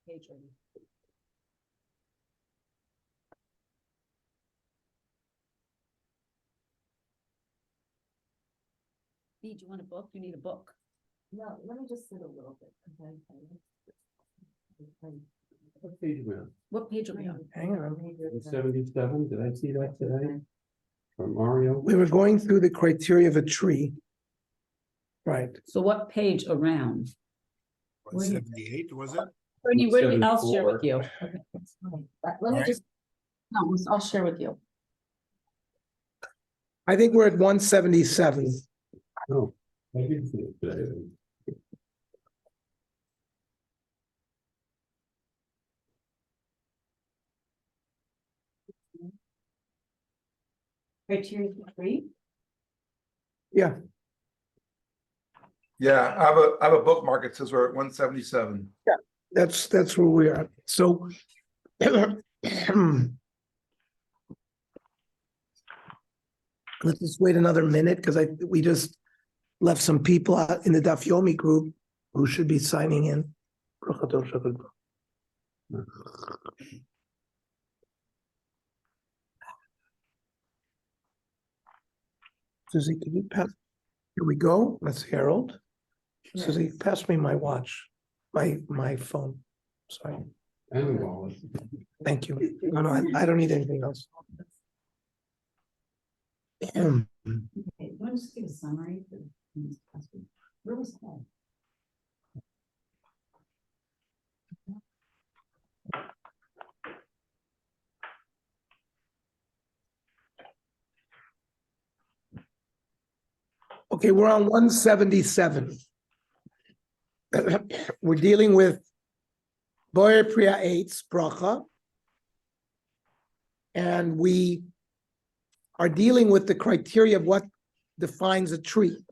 page are you? B, do you want a book? You need a book. No, let me just sit a little bit. What page are we on? What page are we on? Hang on. 77, did I see that today? From Mario? We were going through the criteria of a tree. Right. So what page around? 178, was it? Bernie, where do we, I'll share 74. with you. Okay, that's fine. Let me Alright. just, no, I'll share with you. I think we're at 177. Oh, I did see it today. Criteria for three? Yeah, Yeah, I have a bookmark. It says we're at 177. that's where we are. So let's just wait another minute because we just left some people out in the Daf Yomi group who should be signing in. Susie, can you pass? Here we go. That's Harold. Susie, pass me my watch, my phone. Sorry. And the wallet. Thank you. No, I don't need anything else. Okay, you want to just give a summary? Where was that? Okay, we're on 177. We're dealing with Boyer Priya 8's bracha. And we are dealing with the criteria of what defines a tree.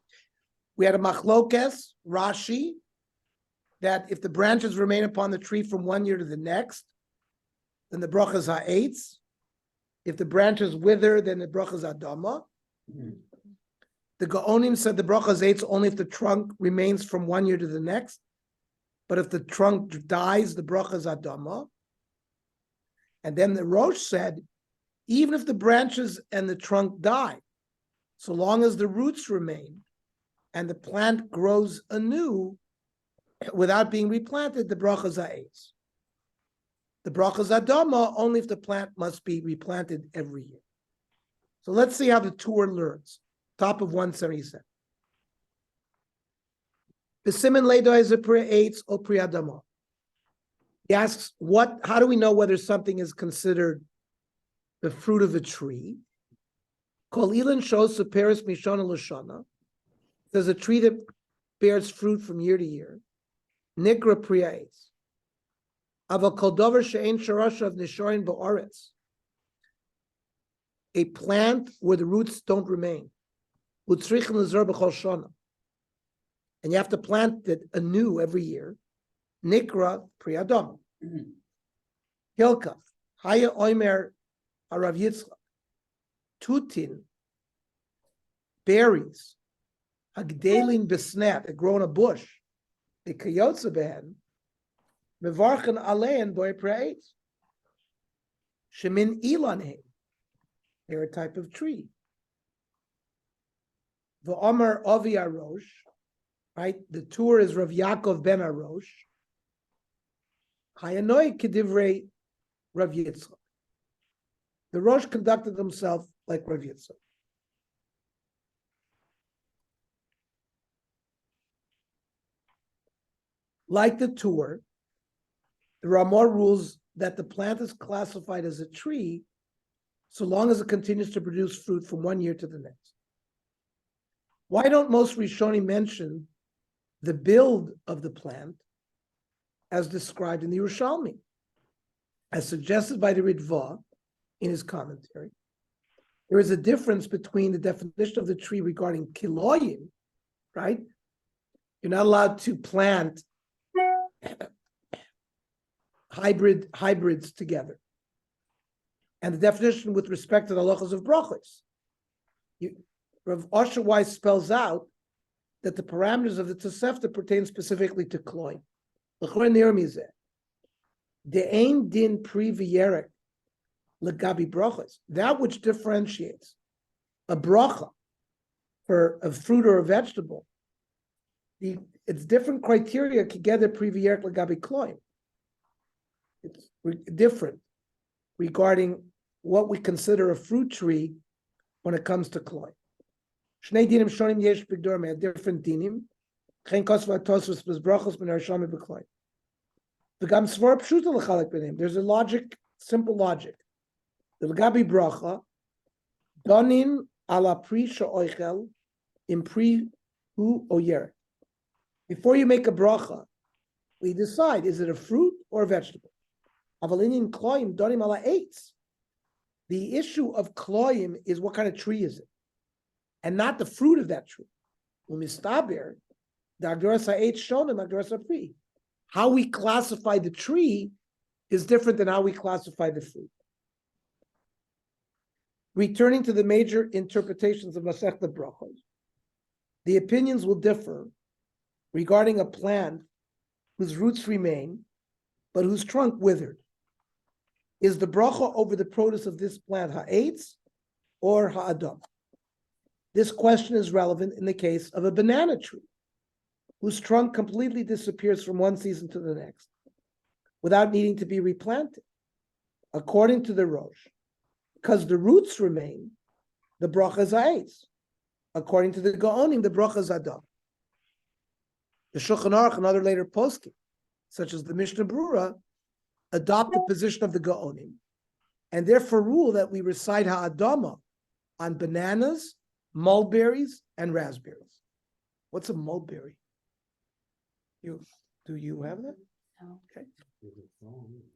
We had a machlokes, Rashi, that if the branches remain upon the tree from 1 year to the next, then the bracha is ha'etz. If the branches wither, then the bracha is adama. The Gaonim said the bracha is eitz only if the trunk remains from 1 year to the next. But if the trunk dies, the bracha is adama. And then the Rosh said, even if the branches and the trunk die, so long as the roots remain and the plant grows anew without being replanted, the bracha is eitz. The bracha is adama only if the plant must be replanted every year. So let's see how the Torah learns. Top of 177. The Siman Leido is a pri eitz or pri adama. He asks, how do we know whether something is considered the fruit of a tree? Kol ilan shows superis mishana l'shana. There's a tree that bears fruit from year to year. Nikra pri eitz. Aval kol davar she'ein sharasha of nisharin ba'aretz. A plant where the roots don't remain. And you have to plant it anew every year. Nikra priyadam. Hilka. Haya oimer harav Yitzchak. Tutin. Berries. Hagdelin besnat. That grow in a bush. The kayotza behen. Mevarchen alein boy praise. Shemin ilanhe. They're a type of tree. The Omer Avi Arosh, right? The tour is Rav Yaakov ben Arosh. Hayanoi Kedivrei Rav Yitzchak. The Rosh conducted himself like Rav Yitzchak. Like the tour, there are more rules that the plant is classified as a tree so long as it continues to produce fruit from 1 year to the next. Why don't most Rishonim mention the build of the plant as described in the Yerushalmi, as suggested by the Ritva in his commentary? There is a difference between the definition of the tree regarding kiloyim, right? You're not allowed to plant hybrids together. And the definition with respect to the halachos of brachos. Rav Asher Weiss spells out that the parameters of the Tosefta pertain specifically to kloim. The ain din pri v'yerek legabi brachas, that which differentiates a bracha for a fruit or a vegetable, it's different criteria together pri v'yerek legabi kloim. It's different regarding what we consider a fruit tree when it comes to kloim. Shnei dinim shonim yesh b'gdor, different dinim. Chen kosva tosvus b'brachos min harshami b'kloim. V'gam svar pshuta l'chalek b'nim. There's a logic, simple logic. The l'gabi bracha, donin ala pri she'oichel, in pri hu o yerek. Before you make a bracha, we decide, is it a fruit or a vegetable? Avalinin kloim donim ala eitz. The issue of kloim is what kind of tree is it, and not the fruit of that tree. Umistaber, the agdorasa eitz shonim agdorasa pri. How we classify the tree is different than how we classify the fruit. Returning to the major interpretations of Masechta Brachos, the opinions will differ regarding a plant whose roots remain, but whose trunk withered. Is the bracha over the produce of this plant ha'etz or ha'adam? This question is relevant in the case of a banana tree, whose trunk completely disappears from one season to the next, without needing to be replanted. According to the Rosh, because the roots remain, the bracha is ha'etz. According to the Gaonim, the bracha is adam. The Shulchan Aruch and other later poskim, such as the Mishnah Brura, adopt the position of the Gaonim, and therefore rule that we recite ha'adama on bananas, mulberries, and raspberries. What's a mulberry? Do you have that? No. Okay.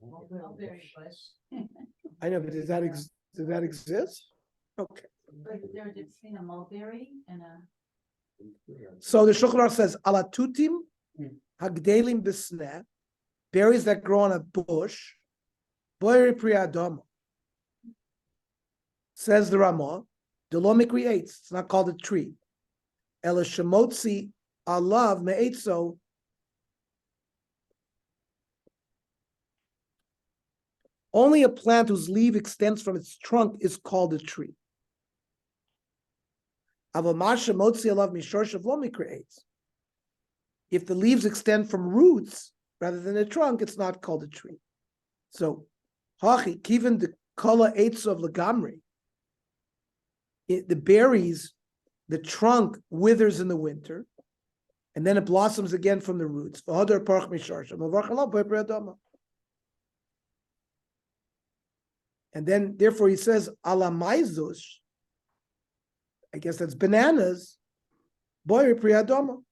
Mulberry bush. I know, but does that exist? Okay. But there's between a mulberry and a. So the Shulchan Aruch says, alatutim hagdelim b'sneh, berries that grow on a bush, boyri pri adama. Says the Ramah, delo mikri eitz, it's not called a tree. Ela shemotzi alav me'etzo, only a plant whose leaf extends from its trunk is called a tree. If the leaves extend from roots rather than a trunk, it's not called a tree. So, hachi kiven the kala eitz of lagamri. The berries, the trunk withers in the winter, and then it blossoms again from the roots. And then, therefore, he says, ala maizush, I guess that's bananas, boy priyadoma.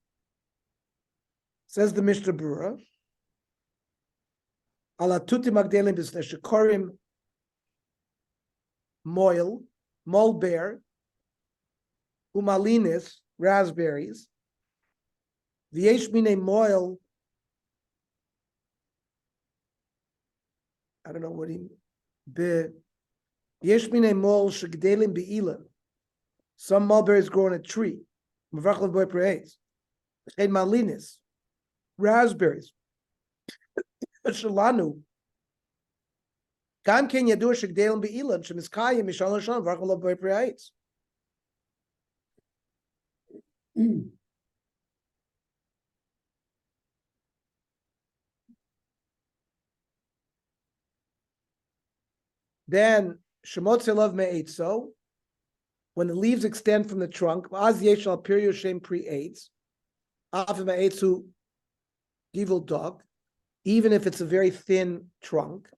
Says the Mishnah Brura, ala tuti magdelim b'sneshikorim, moil, mulber, umalinis, raspberries, v'yesh mine moil, I don't know what he, v'yesh mine moil shegdelim be'ilim. Some mulberries grow on a tree. Malinis, raspberries. Shalanu. Gam ken yadu shegdelim be'ilan shemiskayim mishal l'shon v'rachol boy pre'aitz. Then shemot selav me'etzo. When the leaves extend from the trunk, even if it's a very thin trunk.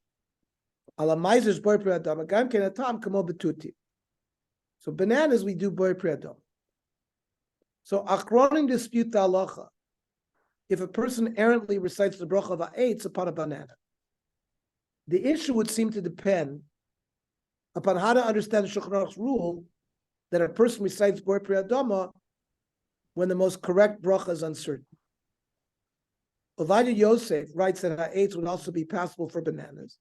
So bananas we do boy priadam. So achronim dispute the halacha. If a person errantly recites the bracha of ha'etz upon a banana, the issue would seem to depend upon how to understand the Shulchan Aruch's rule that a person recites Bor Priyadama when the most correct bracha is uncertain. Ovadia Yosef writes that ha'etz would also be passable for bananas.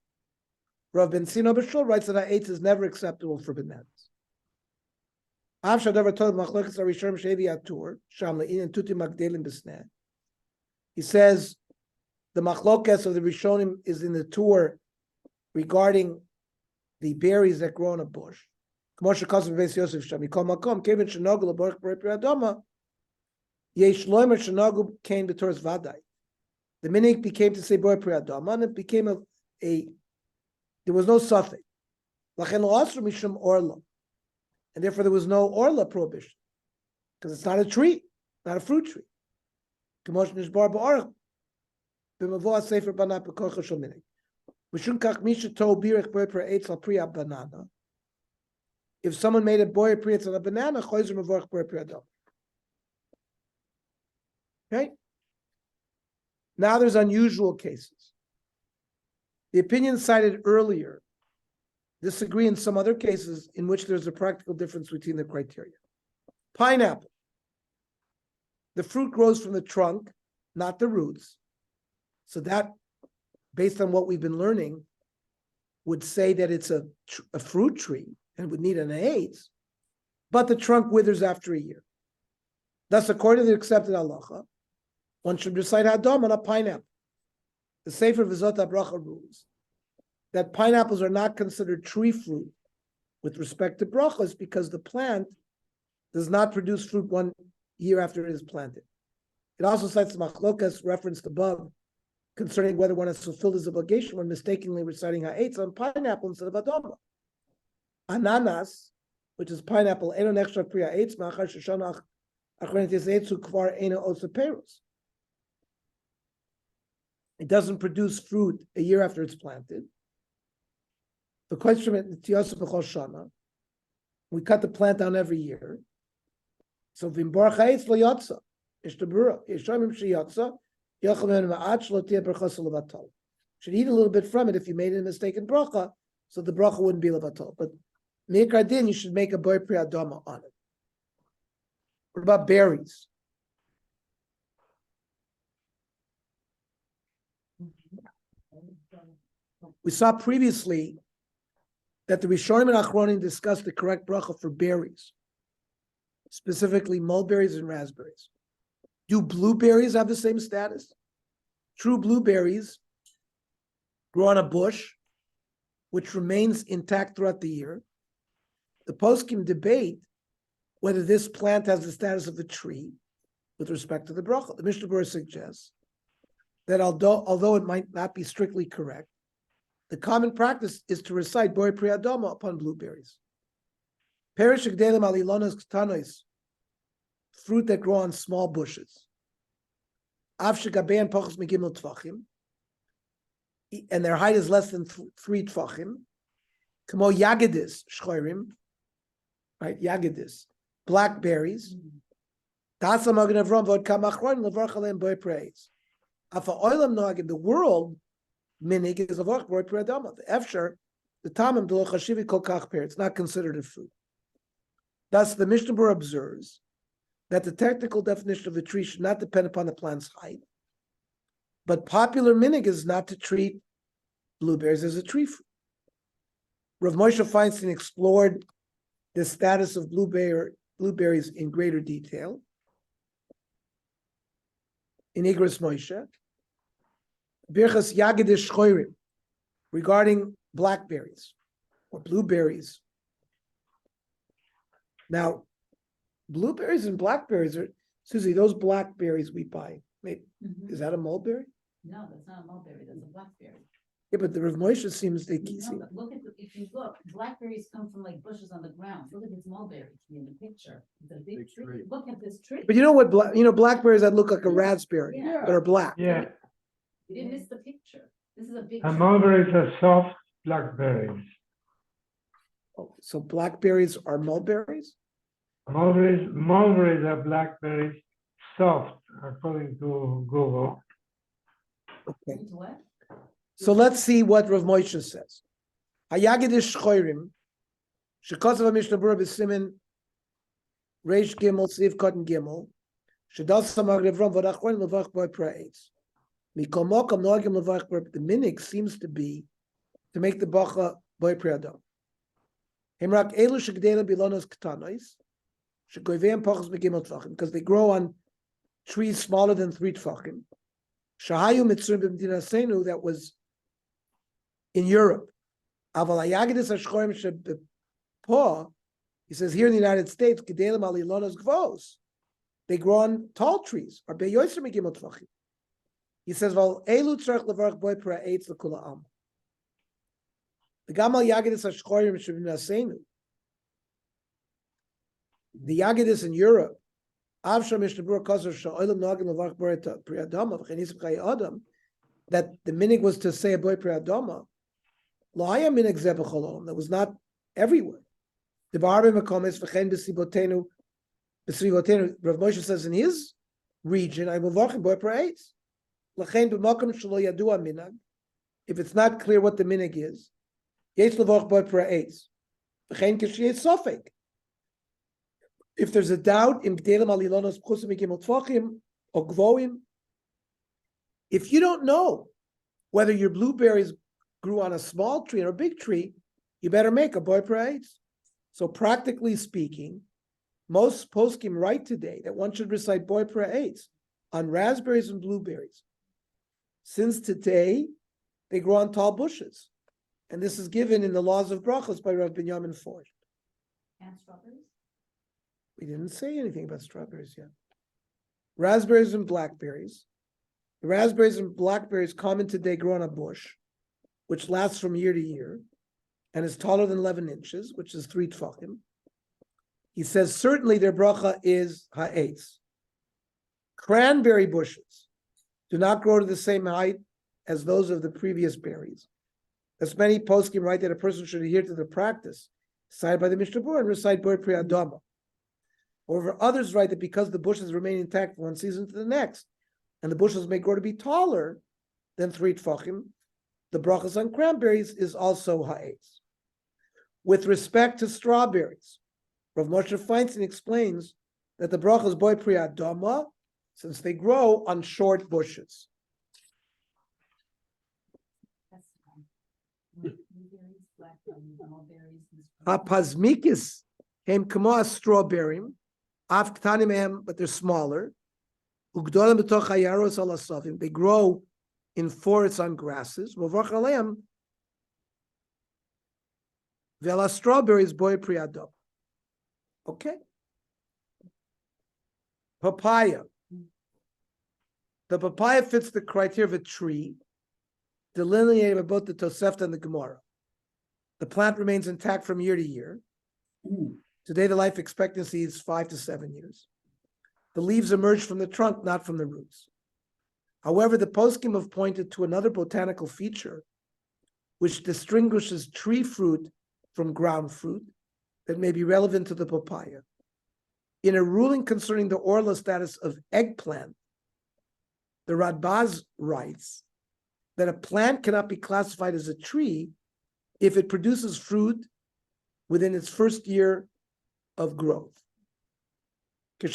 Rav Ben Sina B'Shul writes that ha'etz is never acceptable for bananas. He says the machlokas of the Rishonim is in the tour regarding the berries that grow on a bush. The minig became to say boy priadama, and it became a there was no suffix. And therefore there was no orla prohibition. Because it's not a tree, not a fruit tree. If someone made a boy priyatz on a banana, okay? Now there's unusual cases. The opinions cited earlier disagree in some other cases in which there's a practical difference between the criteria. Pineapple. The fruit grows from the trunk, not the roots. So that, based on what we've been learning, would say that it's a fruit tree and would need an AIDS, but the trunk withers after a year. Thus, according to the accepted halacha, one should recite Hadam on a pineapple. The Sefer Vizot HaBracha rules that pineapples are not considered tree fruit with respect to brachas because the plant does not produce fruit 1 year after it is planted. It also cites the machlokas referenced above concerning whether one has fulfilled his obligation when mistakenly reciting ha'etz on pineapple instead of adoma. Ananas, which is pineapple, eno nechshav pri ha'etz ma'achar sheshana achronet yis'etzu kvar eno osa perus. It doesn't produce fruit a year after it's planted. The question is, we cut the plant down every year. So v'imborach ha'etz lo yotza, ishtabura, yishomim sheyotza, yochamen ma'at shlo tiyeh berachos levatal. Should eat a little bit from it if you made a mistake in bracha, so the bracha wouldn't be levatal. But me'ikar din, you should make a boy pri adama on it. What about berries? We saw previously that the Rishonim and Achronim discussed the correct bracha for berries, specifically mulberries and raspberries. Do blueberries have the same status? True blueberries grow on a bush, which remains intact throughout the year. The poskim debate whether this plant has the status of a tree with respect to the bracha. The Mishnah Berurah suggests that although it might not be strictly correct, the common practice is to recite Boi Pri Adama upon blueberries. Perish Gdelim Alilonas Ktanois, fruit that grow on small bushes. Avshegabean Pochos Megimel Tvachim, and their height is less than 3 Tvachim. Kamo Yagidis Shchoirim, right? Yagidis, blackberries. Tasa Magen Avram Vod Kamachron Levarch Aleim Boi Praise. Afa Oilam Noag in the world. Minig is a vach boy priadama. The efsher, the tamim de lo chashivi kol kach per. It's not considered a fruit. Thus, the Mishnah Berurah observes that the technical definition of a tree should not depend upon the plant's height, but popular minig is not to treat blueberries as a tree fruit. Rav Moshe Feinstein explored the status of blueberries in greater detail in Igros Moshe. Birchas Yagidish Choirim, regarding blackberries or blueberries. Now, blueberries and blackberries are, Susie, those blackberries we buy, is that a mulberry? No, that's not a mulberry, that's a blackberry. Yeah, but the Rav Moshe seems to No, but look at if you look, blackberries come from like bushes on the ground. Look at this mulberry in the picture. It's a big tree. Look at this tree. But you know what? Blackberries that look like a raspberry, Yeah. that are black. Yeah, You didn't miss the picture. This is a big. and tree. mulberries are soft blackberries. Oh, so blackberries are mulberries. Mulberries are blackberries, soft, according to Google. Okay. It's what? So let's see what Rav Moshe says. Hayagidish Choirim, Shekasav Mishnah Berurah b'Simin Reish Gimel Siv Cotton Gimel, Shadal Samar Revram Vadachron Levach Boy Praise. Mikol Mokam Noagim Levach Boy. The minig seems to be to make the bacha Boy Priadam. Himrak Elu Shegdelim Bilonos Ketanois, Shegoyveim Pachos Begimel Tvachim, because they grow on trees smaller than 3 Tvachim. Shahayu Mitzrim B'Mdinasenu that was in Europe. Aval Hayagidis Ashchorim Shebepo, he says here in the United States, Gedelim Alilonos Gvos, they grow on tall trees. Or Beyoyser Megimot Tvachim. He says, "Val elu tzarich levarach boy pra eitz lekula am." The Gamal Yagidis Ashchorim Shebimnasenu. The Yagidis in Europe, Avsham Mishnabur Kosher Sha'olam Nagin levarach boy priadama v'chenisim chay adam, that the minig was to say a boy priadama. Lo haya minig zeh b'chol olam. That was not everywhere. The Barbe Mekomes v'chein b'sibotenu b'sibotenu. Rav Moshe says in his region, I will v'achim boy pra eitz. If it's not clear what the minig is, if there's a doubt, if you don't know whether your blueberries grew on a small tree or a big tree, you better make a boy praise. So practically speaking, most poskim write today that one should recite boy praise on raspberries and blueberries. Since today, they grow on tall bushes. And this is given in the laws of brachos by Rav Binyamin Ford. And strawberries? We didn't say anything about strawberries yet. Raspberries and blackberries. The raspberries and blackberries common today grow on a bush, which lasts from year to year, and is taller than 11 inches, which is 3 tefachim. He says certainly their bracha is ha'etz. Cranberry bushes do not grow to the same height as those of the previous berries. As many poskim write that a person should adhere to the practice cited by the Mishnah Berurah and recite Bor Pri Adama. However, others write that because the bushes remain intact from one season to the next, and the bushes may grow to be taller than 3 tefachim, the brachas on cranberries is also ha'etz. With respect to strawberries, Rav Moshe Feinstein explains that the brachas Bor Pri Adama, since they grow on short bushes. That's fine. Blueberries, blackberries, mulberries. Hapazmikis came kamo a strawberry, av ktanim em, but they're smaller. Ugdolim b'toch hayaros alasovim. They grow in forests on grasses. V'varch aleim v'ala strawberries boy priadom. Okay. Papaya. The papaya fits the criteria of a tree delineated by both the Tosefta and the Gemara. The plant remains intact from year to year. Today, the life expectancy is 5 to 7 years. The leaves emerge from the trunk, not from the roots. However, the poskim have pointed to another botanical feature which distinguishes tree fruit from ground fruit that may be relevant to the papaya. In a ruling concerning the orla status of eggplant, the Radbaz writes that a plant cannot be classified as a tree if it produces fruit within its first year of growth. I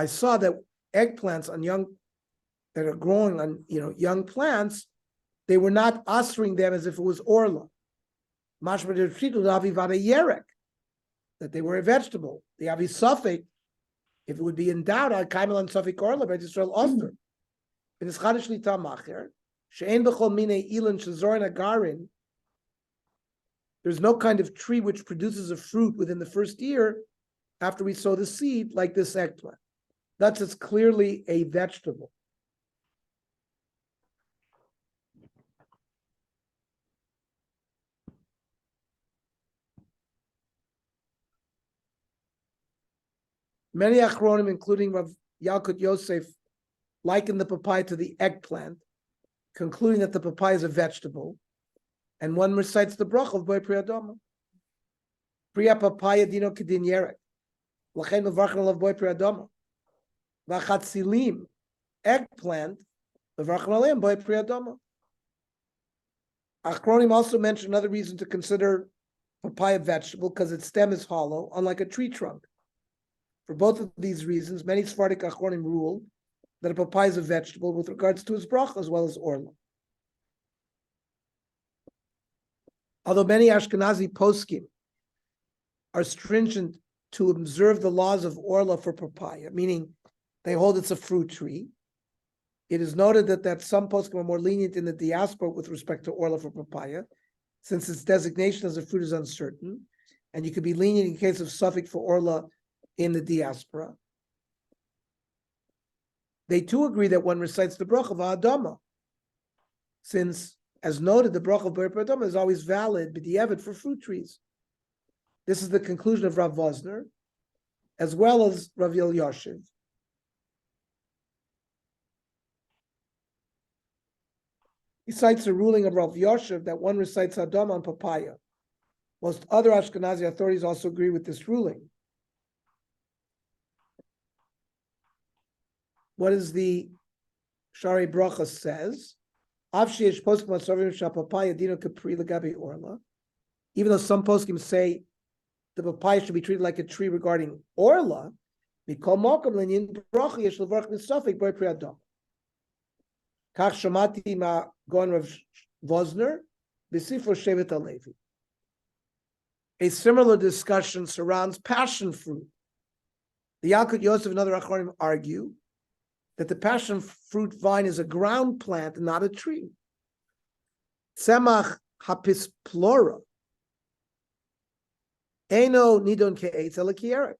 saw that eggplants on that are growing on young plants, they were not ostering them as if it was orla. That they were a vegetable. The avi suffix, if it would be in doubt, I'd kaimel and suffix orla, but Israel oster. In this chadish lita macher, she'en b'chol minei ilan shezorin agarin, there's no kind of tree which produces a fruit within the first year after we sow the seed, like this eggplant. That's it's clearly a vegetable. Many achronim, including Rav Yalkut Yosef, liken the papaya to the eggplant, concluding that the papaya is a vegetable, and one recites the bracha of Boi Pri Adama. Priya papaya dino kedin yerek. L'chein mevarchen alav Boi Pri Adama. V'chatzilim, eggplant, mevarchen aleim Boi Pri Adama. Achronim also mention another reason to consider papaya vegetable because its stem is hollow, unlike a tree trunk. For both of these reasons, many Sephardic achronim rule that a papaya is a vegetable with regards to its bracha as well as orla. Although many Ashkenazi poskim are stringent to observe the laws of orla for papaya, meaning they hold it's a fruit tree. It is noted that some poskim are more lenient in the diaspora with respect to orla for papaya, since its designation as a fruit is uncertain, and you could be lenient in case of suffix for orla in the diaspora. They too agree that one recites the bracha of Adama, since, as noted, the bracha of Ber Adama is always valid b'diavad for fruit trees. This is the conclusion of Rav Vosner, as well as Rav Yashiv. He cites a ruling of Rav Yashiv that one recites Adama on papaya. Most other Ashkenazi authorities also agree with this ruling. What is the Shari Bracha says? Even though some poskim say the papaya should be treated like a tree regarding orla, Kach Shamati Ma Gon Rav Vosner, B'Sifro Shevet HaLevi. A similar discussion surrounds passion fruit. The Yalkut Yosef and other Acharonim argue that the passion fruit vine is a ground plant and not a tree. Tzemach hapisplora Eino nidon ke'etz ela ki'erek.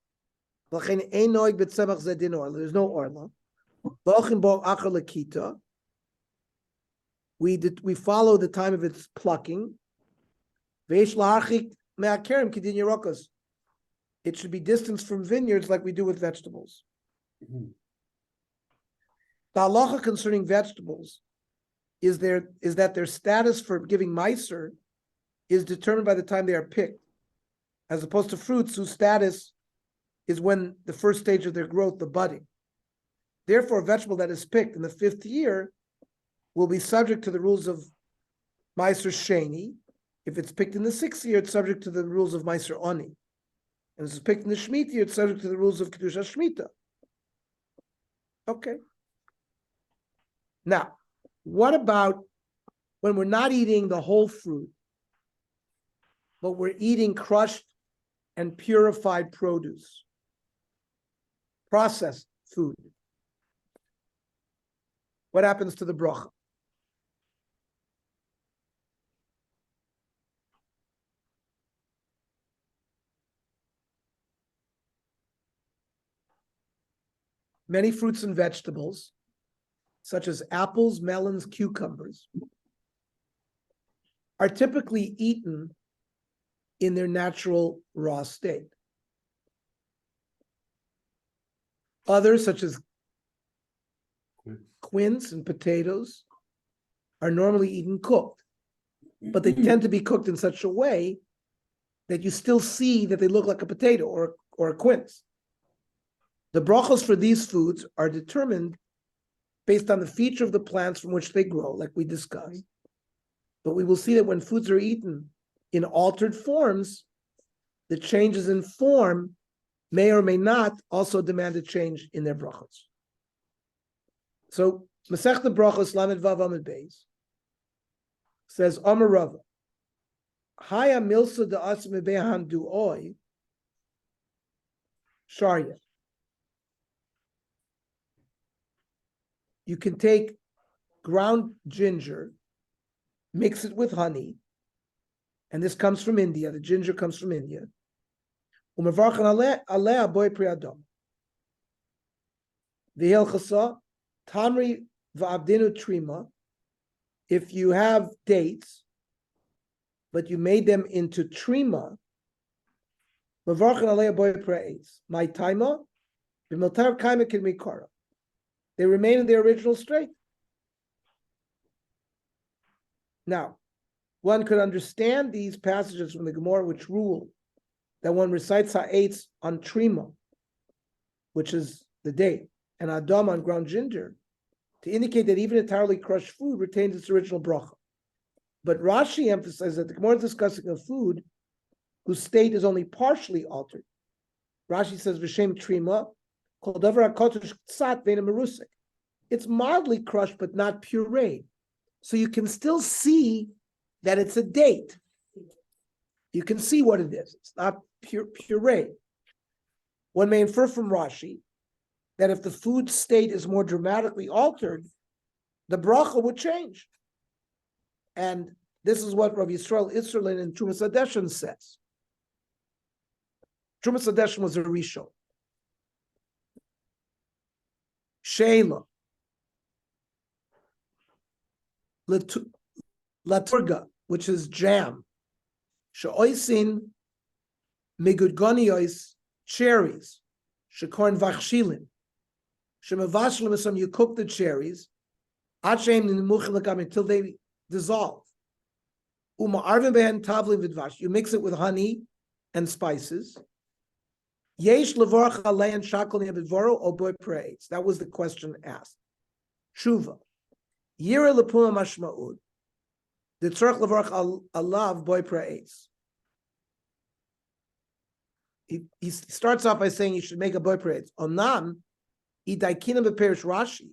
V'chein ein noig b'tzemach zedin orla. There's no orla. V'ochin bo achar lekita. We follow the time of its plucking. V'esh la'archik me'akerim k'din yerokas. It should be distanced from vineyards like we do with vegetables. The halacha concerning vegetables is that their status for giving meiser is determined by the time they are picked, as opposed to fruits whose status is when the first stage of their growth, the budding. Therefore, a vegetable that is picked in the 5th year will be subject to the rules of Meiser Sheni. If it's picked in the 6th year, it's subject to the rules of Meiser Oni. And if it's picked in the Shemitah year, it's subject to the rules of Kedusha Shemitah. Okay. Now, what about when we're not eating the whole fruit, but we're eating crushed and purified produce, processed food? What happens to the bracha? Many fruits and vegetables, such as apples, melons, cucumbers, are typically eaten in their natural raw state. Others, such as quince and potatoes, are normally eaten cooked, but they tend to be cooked in such a way that you still see that they look like a potato or a quince. The brachos for these foods are determined based on the feature of the plants from which they grow, like we discussed. But we will see that when foods are eaten in altered forms, the changes in form may or may not also demand a change in their brachos. So, Masechta Brachos Lamed Vav Amud Beis says, Amar Rava, Haya milsa de asim behan du'oi sharya. You can take ground ginger, mix it with honey, and this comes from India. The ginger comes from India. Umevarchan aleh boy priadom. V'hilchasa tamri v'abdinu trima. If you have dates, but you made them into trima, mevarchan aleh boy pri'etz. My taima b'miltar kaima kin mikara. They remain in their original state. Now, one could understand these passages from the Gemara which rule that one recites ha'etz on trima, which is the date, and adam on ground ginger, to indicate that even entirely crushed food retains its original bracha. But Rashi emphasizes that the Gemara is discussing a food whose state is only partially altered. Rashi says, V'shem trima, kol davar ha'kotush tzat ve'ena merusik. It's mildly crushed, but not pureed. So you can still see that it's a date. You can see what it is. It's not puree. One may infer from Rashi that if the food state is more dramatically altered, the bracha would change. And this is what Rav Yisrael Isserlin in Tzurba M'Rabanan says. Tzurba M'Rabanan was a Rishon. Sheila. Laturga, which is jam. She'oisin migudgoniois cherries. Shekorn vachshilin. Shemavashlim, you cook the cherries. Until they dissolve. You mix it with honey and spices. That was the question asked. Shuva. Yira lepuma mashmaud. The tzorch levarach alav boy praise. He starts off by saying you should make a boy praise. Onam, idaikinam beperish Rashi.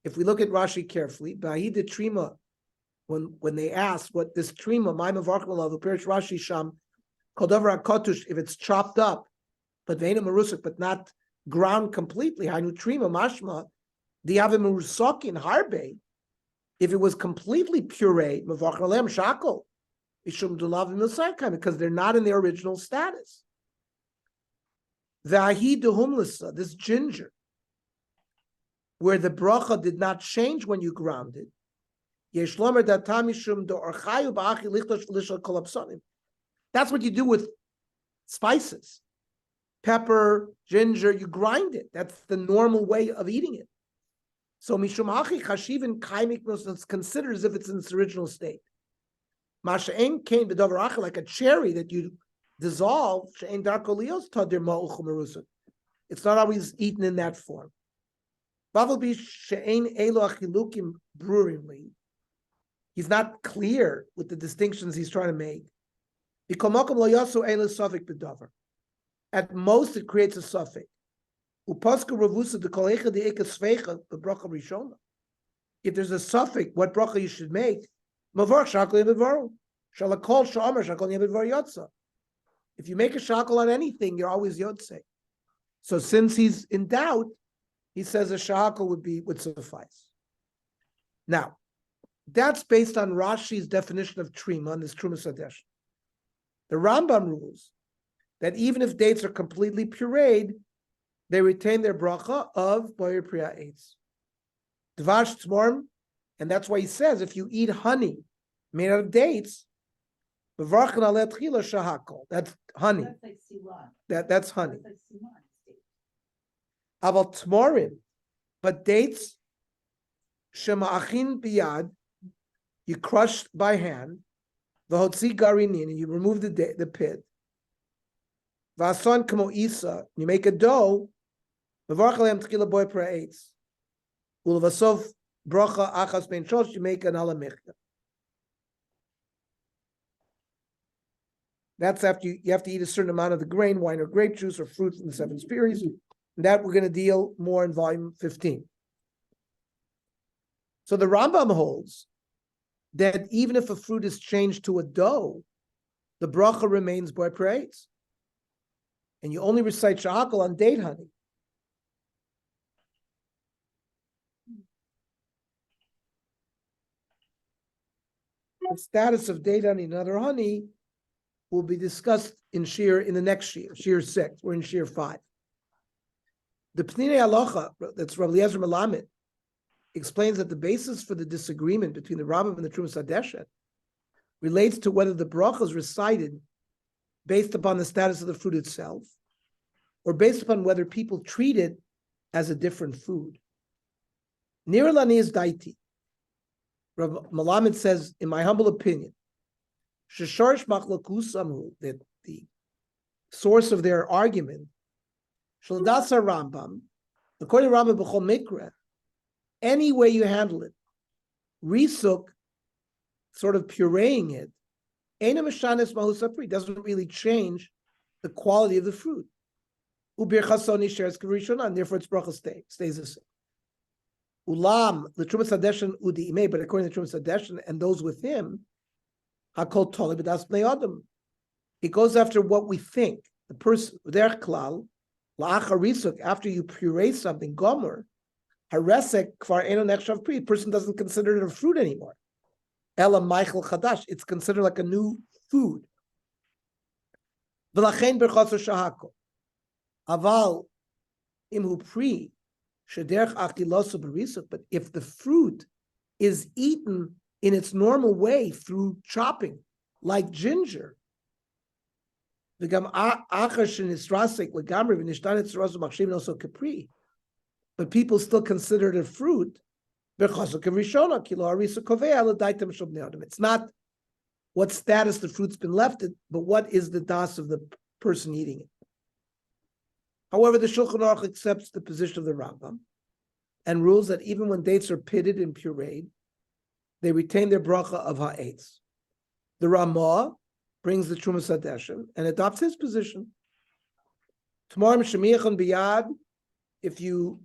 If we look at Rashi carefully, Bahida Trima, when they ask what this Trima, my Mavarkalav, the Perish Rashi Sham, Kodavar Kotush, if it's chopped up, but Vena Marusik, but not ground completely, Hainu Trima, Mashma, Diave Marusokin, Harbe, if it was completely pureed, Mavarkalem Shakal, Ishum Dulav Milsarkam, because they're not in their original status. Vahid Humlisa, this ginger, where the bracha did not change when you ground it. That's what you do with spices. Pepper, ginger, you grind it. That's the normal way of eating it. So mishum hachi chashivin kaimik is considered as if it's in its original state. Masha'en kain b'davar achi, like a cherry that you dissolve. She'en darko lios tadir ma'uchu merusuk. It's not always eaten in that form. He's not clear with the distinctions he's trying to make. At most, it creates a suffix. If there's a suffix, what bracha you should make? If you make a shakal on anything, you're always yotzei. So since he's in doubt, he says a shahakal would suffice. Now, that's based on Rashi's definition of trima on this Tzurba M'Rabanan. The Rambam rules that even if dates are completely pureed, they retain their bracha of boyer priya eitz. Dvash tzmorm, and that's why he says if you eat honey made out of dates, b'varchan aleh tchila shahakal. That's honey. That's like siwan. That's honey. That's like siwan. Aval tmorim, but dates shema'achin biyad, you crush by hand, v'hotzi garinin, and you remove the pit. V'ason kamo isa, you make a dough. V'varchalem tchila boy praetz. Ulvasov bracha achas ben shosh, you make an alamichta. That's after you have to eat a certain amount of the grain, wine or grape juice or fruit from the seven spheres. That we're going to deal more in volume 15. So the Rambam holds that even if a fruit is changed to a dough, the bracha remains boy praise. And you only recite shahakal on date honey. The status of date honey and other honey will be discussed in the next Shir 6. We're in Shir 5. The Pnei Halacha, that's Rav Eliezer Melamed, explains that the basis for the disagreement between the Rambam and the Tzurba M'Rabanan relates to whether the bracha is recited based upon the status of the fruit itself, or based upon whether people treat it as a different food. Nirlani is daiti. Rav Melamed says, in my humble opinion, shesharish machlakusamu, that the source of their argument, Shalodasa Rambam, according to Rambam B'chol Mikra, any way you handle it, risuk, sort of pureeing it, Eina Meshanes Mahusapri, doesn't really change the quality of the fruit. Ubir Chasoni shares Karishona, and therefore its bracha stays the same. Ulam, the Tzurba M'Rabanan Udi Imei, but according to the Tzurba M'Rabanan and those with him, Hakol Toli B'das Bnei Adam. It goes after what we think. The person, their klal, La'achar risuk, after you puree something, gomer, haresek kvar eno nechshav pri, person doesn't consider it a fruit anymore. Ela meichel chadash, it's considered like a new food. V'lachein berchotzer shahako. Aval imhu pri, shederch achilosu berisuk, but if the fruit is eaten in its normal way through chopping, like ginger, but people still consider it a fruit. It's not what status the fruit's been left in, but what is the das of the person eating it. However, the Shulchan Aruch accepts the position of the Rambam and rules that even when dates are pitted and pureed, they retain their bracha of ha'etz. The Ramah brings the Trumas Hadeshim and adopts his position. Tomorrow, Shemiachon biyad, if you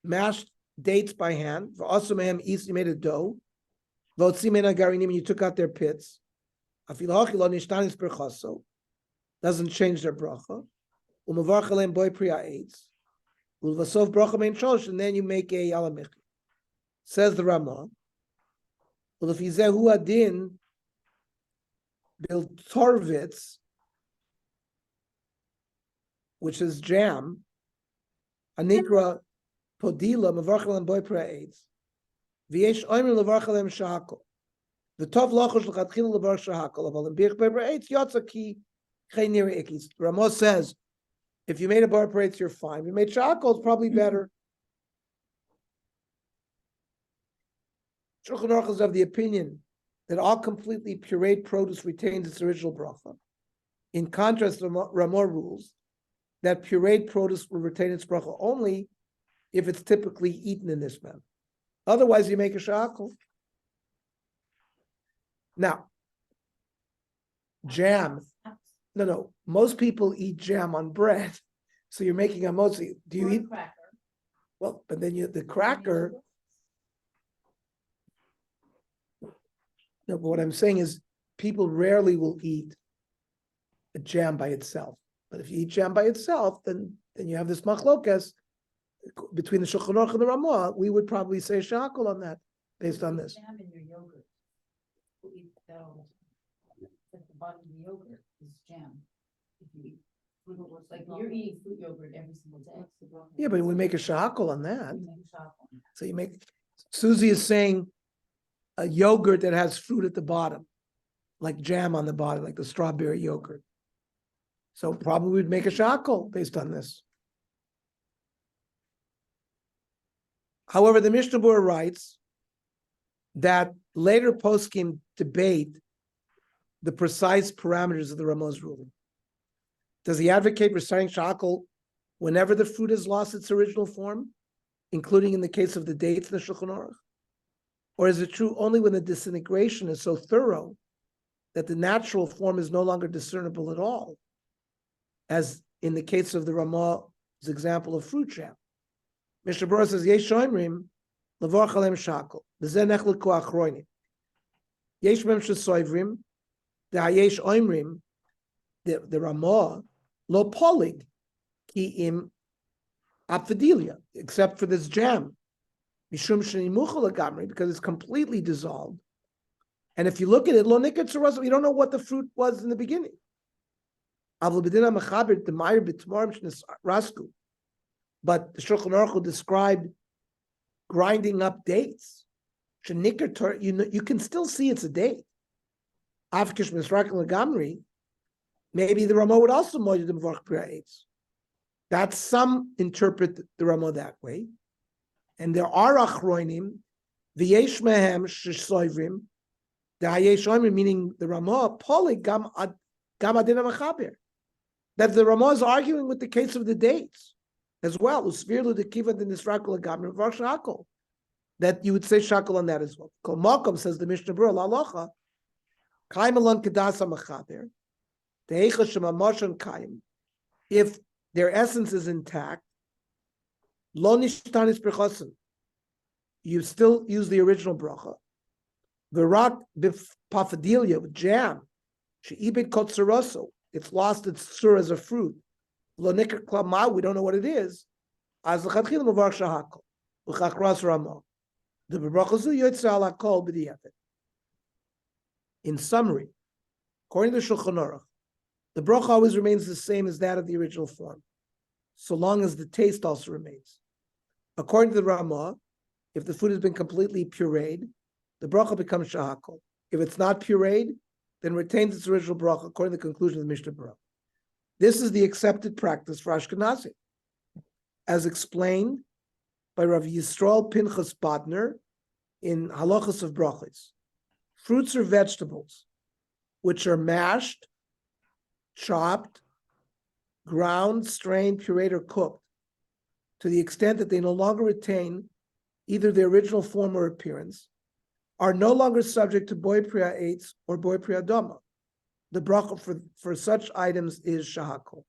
mashed dates by hand, also mehem is, you made a dough, and you took out their pits, doesn't change their bracha. And then you make a alamich. Says the Ramah, well, if Yizehu Adin bil torvitz, which is jam, anikra podila mavarchalem boy praetz, v'yesh oimer levarchalem shahakol, v'tov lochosh l'chatchil levar shahakol, aval im birch boy praetz yotza ki chenir ikis. Ramos says, if you made a bar praetz, you're fine. If you made shahakol, it's probably better. Shulchan Aruch is of the opinion that all completely pureed produce retains its original bracha. In contrast, Ramah rules that pureed produce will retain its bracha only if it's typically eaten in this manner. Otherwise, you make a shahakol. Now, jam. No. Most people eat jam on bread, so you're making a motzi. Do you eat? Cracker. Well, but then the cracker. No, but what I'm saying is people rarely will eat a jam by itself. But if you eat jam by itself, then you have this machlokas between the Shulchan Aruch and the Ramah. We would probably say shakol on that based on this. Jam in your yogurt. You eat that all the time. At the bottom of the yogurt is jam. If you eat fruit yogurt, like you're eating fruit yogurt every single day. Yeah, but we make a shakol on that. You make a shahakol. So you make. Susie is saying a yogurt that has fruit at the bottom, like jam on the bottom, like the strawberry yogurt. So probably we'd make a shakol based on this. However, the Mishnah Berurah writes that later poskim debate the precise parameters of the Ramah's ruling. Does he advocate reciting shakol whenever the fruit has lost its original form, including in the case of the dates in the Shulchan Aruch? Or is it true only when the disintegration is so thorough that the natural form is no longer discernible at all, as in the case of the Ramah's example of fruit jam? Mishnah Berurah says, Yesh oimrim levar chalem shakol, v'zeh nechleku achroinim. Yesh mem shesoivrim, the hayesh oimrim, the Ramah, lo polig, ki im apfadilia, except for this jam. Mishum shenimuchal agamri, because it's completely dissolved. And if you look at it, lo nikar tzurasa, you don't know what the fruit was in the beginning. Avol b'dina mechaber d'mayir b'tmorim shnes rasku. But the Shulchan Aruch described grinding up dates. Shenikar, you can still see it's a date. Avkish misrak lagamri. Maybe the Ramah would also moed the mevarch praetz. That some interpret the Ramah that way. And there are achroinim, v'yesh mehem shesoivrim, the hayesh oimrim, meaning the Ramah, polig gam adina mechaber. That the Ramah is arguing with the case of the dates as well. Usvirlu de kiva de nisrakol agamrim var shakol. That you would say shakol on that as well. Kol makom, says the Mishnah Berurah, la'alocha, kaim alon kedasa mechaber, te'echa shemamoshan kaim. If their essence is intact, lo nishtanis berchosen, you still use the original bracha. V'rak b'pafadilia, with jam, she'ibit kotzeroso, it's lost its sur as a fruit. Lo nikr klama, we don't know what it is. Az l'chadchil mavar shahakol. U'chakras ramo. The bracha zu yotze ala kol b'di'evet. In summary, according to Shulchan Aruch, the bracha always remains the same as that of the original form, so long as the taste also remains. According to the Ramah, if the food has been completely pureed, the bracha becomes shahakol. If it's not pureed, then retains its original bracha, according to the conclusion of the Mishnah Berurah. This is the accepted practice for Ashkenazi, as explained by Rav Yisrael Pinchas Bodner in Halachos of Brachos. Fruits or vegetables which are mashed, chopped, ground, strained, pureed, or cooked to the extent that they no longer retain either their original form or appearance, are no longer subject to boy priya eitz or boy priya dama. The bracha for such items is shahakol.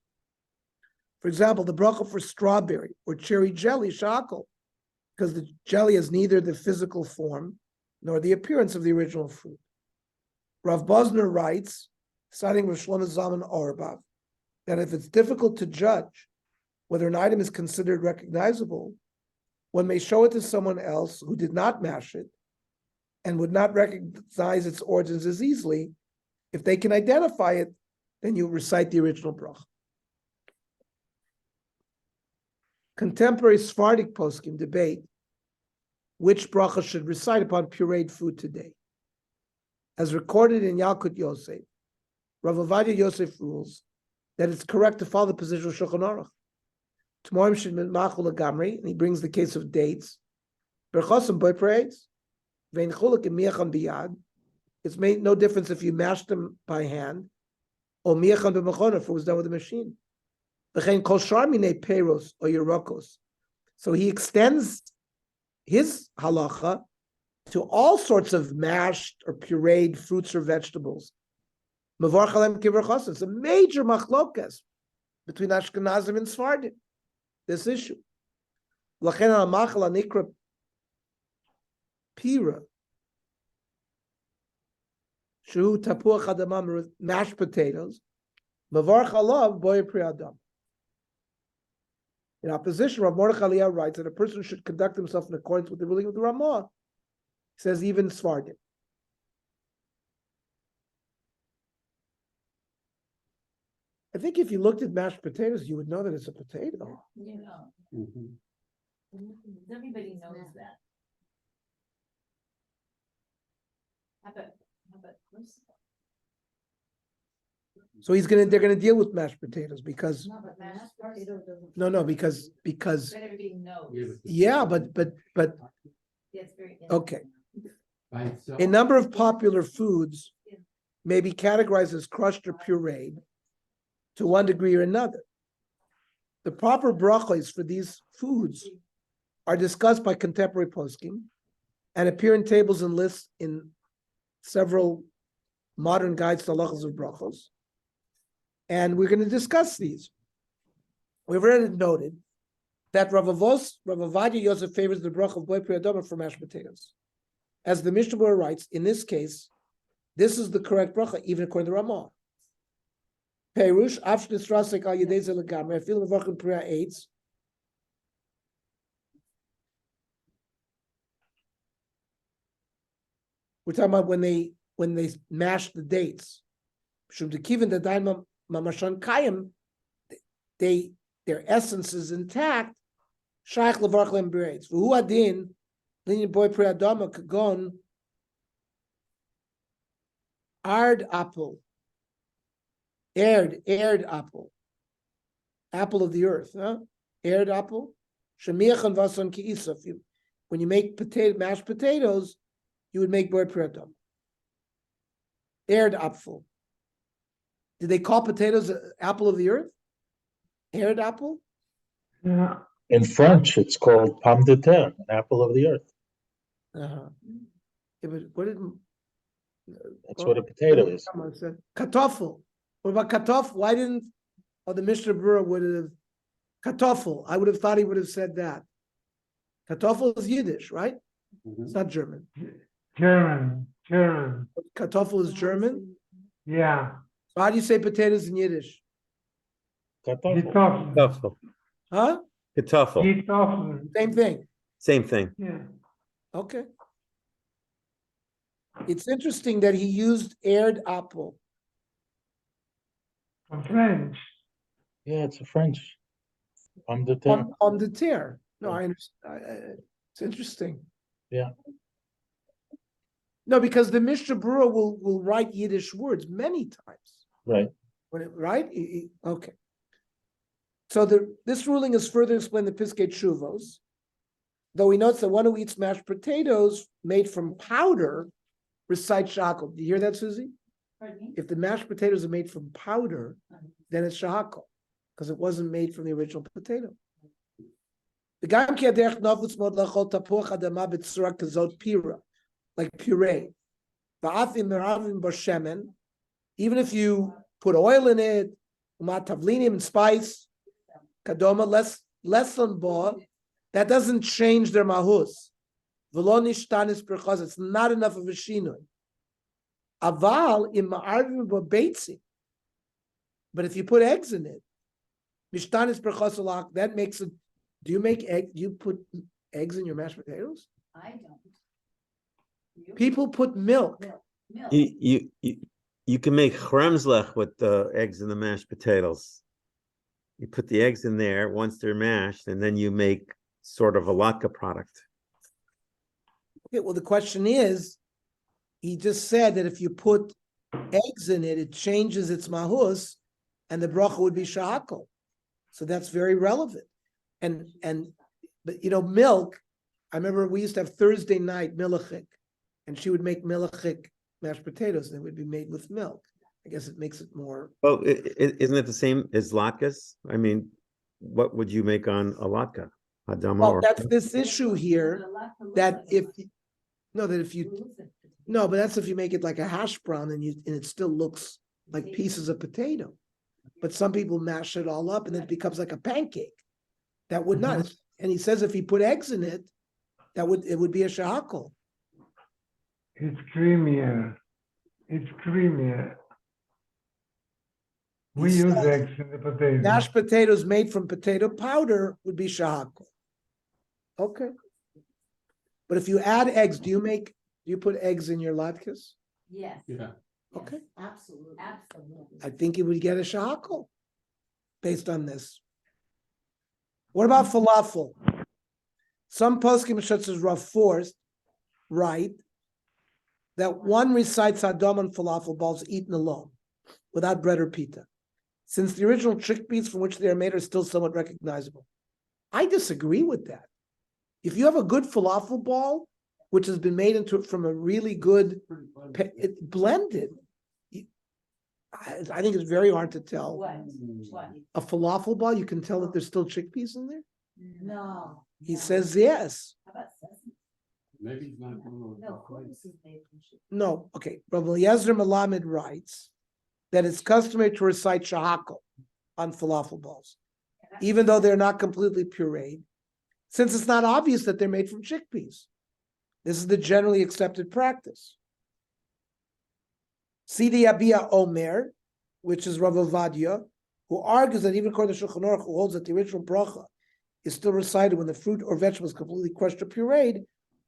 For example, the bracha for strawberry or cherry jelly, shahakol, because the jelly has neither the physical form nor the appearance of the original fruit. Rav Bosner writes, citing Rav Shlomo Zalman Auerbach, that if it's difficult to judge whether an item is considered recognizable, one may show it to someone else who did not mash it and would not recognize its origins as easily. If they can identify it, then you recite the original bracha. Contemporary Sephardic poskim debate which bracha should recite upon pureed food today. As recorded in Yalkut Yosef, Rav Ovadia Yosef rules that it's correct to follow the position of Shulchan Aruch. Tomorrow should be machul gamri, and he brings the case of dates. Berchosim boy parades, vein chuluk and miachan biyad. It's made no difference if you mash them by hand or miachan b'machona if it was done with a machine. V'chein kol shar minei peiros or yerokos. So he extends his halacha to all sorts of mashed or pureed fruits or vegetables. Mavar chalem kivrachos. It's a major machlokas between Ashkenazim and Sephardim. This issue. Lachen al-machal anikra pira. Shu tapuach adamam, mashed potatoes. Mavar chalav boy pri adam. In opposition, Rav Mordechai Eliyahu writes that a person should conduct himself in accordance with the ruling of the Ramah. He says even Sephardim. I think if you looked at mashed potatoes, you would know that it's a potato. You know, Mhm. everybody knows that. How about this? So they're gonna deal with mashed potatoes because No, but mashed potato doesn't. because But everybody knows. yeah, but It's very. okay. By itself. A number of popular foods may be categorized as crushed or pureed to one degree or another. The proper brachos for these foods are discussed by contemporary poskim and appear in tables and lists in several modern guides to halachos of brachos. And we're going to discuss these. We've already noted that Rav Ovadia Yosef favors the bracha of boy pri adama for mashed potatoes. As the Mishnah Berurah writes, in this case, this is the correct bracha, even according to Ramah. Perush, afshnis rasek al yedei ze legamre, afilu mevachim priya eitz. We're talking about when they mash the dates. Shum dekiven the daim mamashan kayim, their essence is intact. Shaykh levarch lem bereitz. V'hu adin linyan boy pri adama kagon ard apple. Aired apple of the earth, huh? Aired apple. Shemiachan vasan ki'isaf. When you make mashed potatoes, you would make boy priadam. Aired apple. Did they call potatoes apple of the earth? Aired apple? Yeah, In French, it's called pomme de terre, an apple of the earth. Uh-huh. Yeah, but what did? That's what a potato is. Someone said kartoffel. What about kartoffel? Why didn't? Oh, the Mishnah Berurah would have kartoffel. I would have thought he would have said that. Kartoffel is Yiddish, right? Mhm. It's not German. German. Kartoffel is German. Yeah, So how do you say potatoes in Yiddish? Kartoffel. Kartoffeln. Kartoffel. Huh? Kartoffel. Kartoffeln. Same thing. Same thing. Yeah. Okay. It's interesting that he used aired apple. From French. Yeah, it's a French. Pomme de terre. On the tear. No, I understand. It's interesting. Yeah. No, because the Mishnah Berurah will write Yiddish words many times. Right. Right? Okay. So this ruling is further explained in the Piskei Teshuvos, though he notes that one who eats mashed potatoes made from powder recites shahakol. Do you hear that, Susie? Pardon me? If the mashed potatoes are made from powder, then it's shahakol, because it wasn't made from the original potato. Like puree. Even if you put oil in it, and spice, kadoma, less than bo, that doesn't change their mahus. It's not enough of a shinoi. Aval in ma'arvim b'beitzi. But if you put eggs in it, mishtanis berchos, that makes it. Do you make egg? Do you put eggs in your mashed potatoes? I don't. You? People put milk. Milk. You can make chremslech with the eggs and the mashed potatoes. You put the eggs in there once they're mashed, and then you make sort of a latke product. Okay, well, the question is, he just said that if you put eggs in it, it changes its mahus, and the bracha would be shahakol. So that's very relevant. But milk. I remember we used to have Thursday night milachik, and she would make milachik mashed potatoes, and it would be made with milk. I guess it makes it more. Well, isn't it the same as latkes? I mean, what would you make on a latke? Adama Well, or that's this issue here. But that's if you make it like a hash brown and it still looks like pieces of potato. But some people mash it all up and it becomes like a pancake. That would not. And he says if he put eggs in it, it would be a shahakol. It's creamier. It's creamier. We use eggs in the potato. Mashed potatoes made from potato powder would be shahakol. Okay. But if you add eggs, do you put eggs in your latkes? Yes. Yeah. Okay. Absolutely. Absolutely. I think it would get a shahakol based on this. What about falafel? Some poskim such as Rav Forst write that one recites Hadam on falafel balls eaten alone, without bread or pita, since the original chickpeas from which they are made are still somewhat recognizable. I disagree with that. If you have a good falafel ball, which has been made from a really good blended, I think it's very hard to tell. What? A falafel ball, you can tell that there's still chickpeas in there? No. He says yes. How about sesame? Maybe he's not. No, hummus is made from chicken. No, okay. Rabbi Eliezer Melamed writes that it's customary to recite shahakol on falafel balls, even though they're not completely pureed, since it's not obvious that they're made from chickpeas. This is the generally accepted practice. Sidi Abia Omer, which is Rav Ovadia, who argues that even according to Shulchan Aruch, who holds that the original bracha is still recited when the fruit or vegetable is completely crushed or pureed,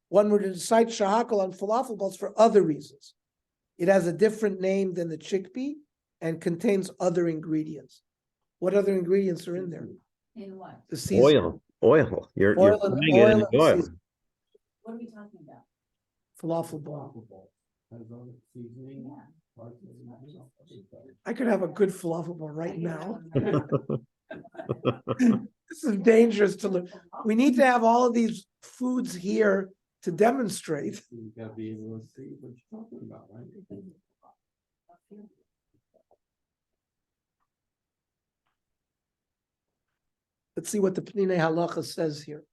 one would recite shahakol on falafel balls for other reasons. It has a different name than the chickpea and contains other ingredients. What other ingredients are in there? In what? The seasoning. Oil. You're Oil frying and- it oil in and the oil. seasoning. What are we talking about? Falafel ball. Yeah. I could have a good falafel ball right now. This is dangerous to look. We need to have all of these foods here to demonstrate. You gotta be able to see what you're talking about, right? Let's see what the Pnei Halacha says here.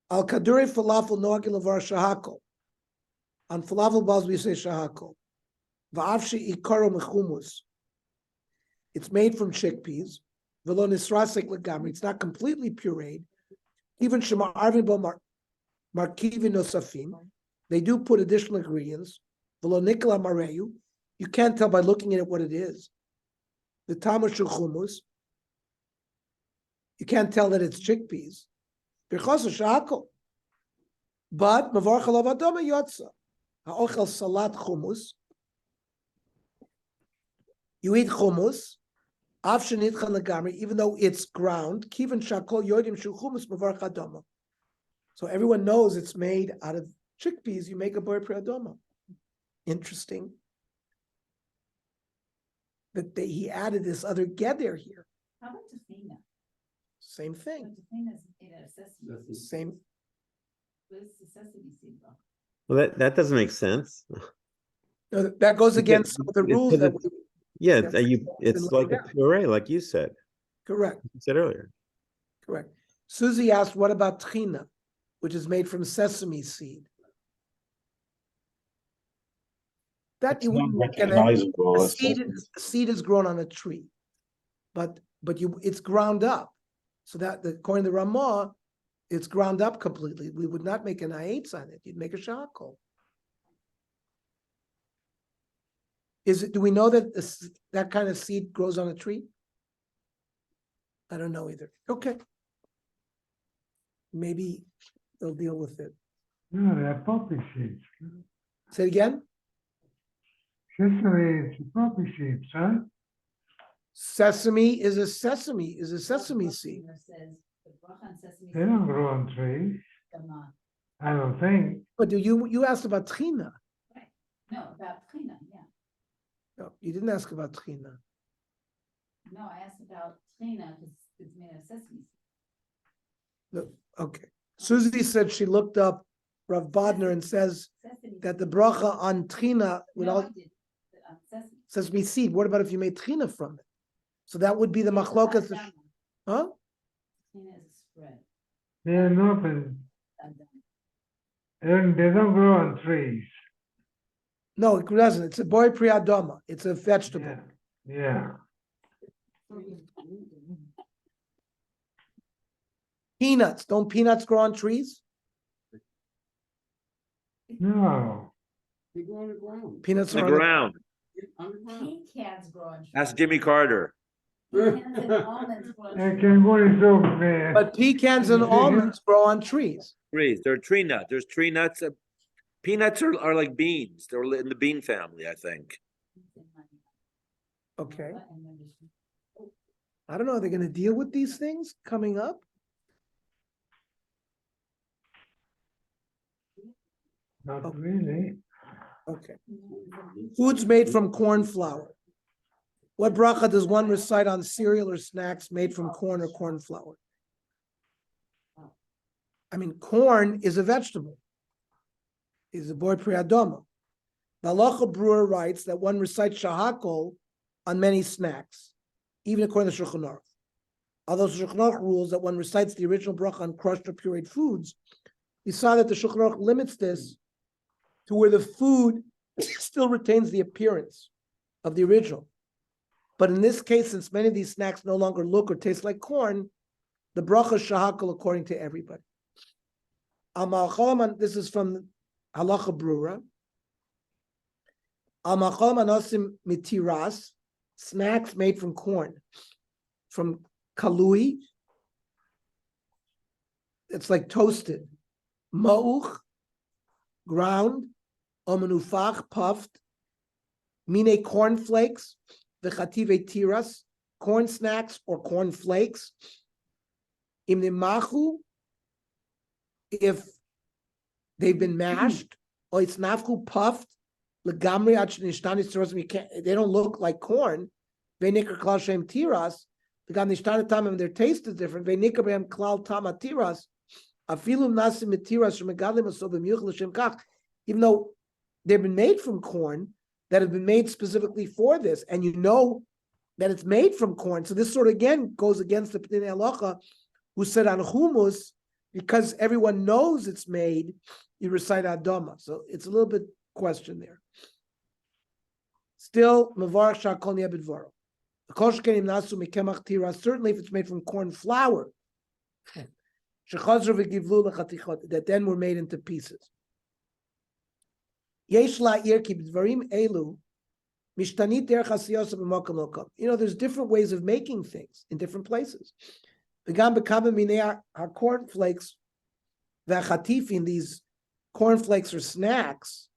Al kaduri falafel noagil avar shahakol. On falafel balls we say shahakol. Va'avshi ikaro mechumus. It's made from chickpeas. V'lo nisrasek legamri. It's not completely pureed. Even shema arvin bo markivin nosafim. They do put additional ingredients. V'lo nikla mareyu. You can't tell by looking at it what it is. The tamush hummus. You can't tell that it's chickpeas. Birchos shakol. But mavar chalav adama yotza. Ha'ochel salat hummus. You eat hummus. Av shenitcha legamri, even though it's ground. Kivan shakol yodim shu hummus mavar adama. So everyone knows it's made out of chickpeas. You make a boy pre-adama. Interesting. But he added this other geder here. How about tefina? Same thing. Tefina is made out of sesame. seed. Same. What is the sesame seed though? Well, that doesn't make sense. No, that goes Because- against some of the rules because that it's- we, Yeah, That's it's been like laid a out. puree, like you said, correct, earlier. correct. Susie asked, what about tchina, which is made from sesame seed? That It's you not wouldn't make an recognizable a as seed, sesame. a seed is grown on a tree, but it's ground up. So that according to Ramah, it's ground up completely. We would not make an ha'etz on it. You'd make a shakol. Do we know that that kind of seed grows on a tree? I don't know either. Okay. Maybe they'll deal with it. No, they're poppy seeds. Say it again? Sesame is poppy seeds, huh? Sesame is a sesame seed. It says the bracha on sesame They seed don't grow on trees, does not. I don't think. But you asked about tchina. No, about tefina, yeah. No, you didn't ask about tchina. No, I asked about tefina because it's made out of sesame seed. No, okay. Susie said she looked up Rav Bodner and says Sesame that the seed. bracha on tchina with No, all I did, on sesame. sesame seed. What about if you made tchina from it? So that would be the It's machlokas. not done. Huh? Tefina is a spread. They're not, in- Not done. they don't grow on trees. No, it doesn't. It's a boy priadoma. It's a vegetable. Yeah, yeah. Peanuts. Don't peanuts grow on trees? No, They grow on the ground. Peanuts On are the ground. Underground. Pecans grow on trees. That's Jimmy Carter. Pecans and almonds grow on they trees. can go in so bad. But pecans and almonds grow on trees. Trees. They're tree nut. There's tree nuts. Peanuts are like beans. They're in the bean family, I think. Okay. And then there's- I don't know. Are they going to deal with these things coming up? Not really. Okay. Foods made from corn flour. What bracha does one recite on cereal or snacks made from corn or corn flour? I mean, corn is a vegetable. Is a boy priadoma. The halacha brewer writes that one recites shahakol on many snacks, even according to Shulchan Aruch. Although Shulchan Aruch rules that one recites the original bracha on crushed or pureed foods, we saw that the Shulchan Aruch limits this to where the food still retains the appearance of the original. But in this case, since many of these snacks no longer look or taste like corn, the bracha is shahakol according to everybody. Amal Cholaman, this is from Halacha Brura. Amal Cholaman osim mitiras, snacks made from corn, from kalui. It's like toasted. Ma'uch, ground. Omenufach, puffed. Mine cornflakes. V'chative tiras, corn snacks or corn flakes. Imnimachu, if they've been mashed, or it's nafku puffed, legamri achnishtanis tiras, they don't look like corn. Ve'nikar klal shem tiras, legam nishtana tamim, their taste is different. Ve'nikar behem klal tama tiras, afilum nasim tiras shemegadlim aso b'miyuch l'shem kach, even though they've been made from corn, that have been made specifically for this, and you know that it's made from corn. So this sort of again goes against the Pnei Halacha, who said on hummus, because everyone knows it's made, you recite Adama. So it's a little bit question there. Still, Mavarach Shakol Niabidvaro. Certainly if it's made from corn flour, that then were made into pieces. Yesh la'ir ki b'dvarim elu, Mishtanit derech hasiyos b'makom lokom. There's different ways of making things in different places. V'gam b'kama minei cornflakes v'chatifin, these cornflakes or snacks.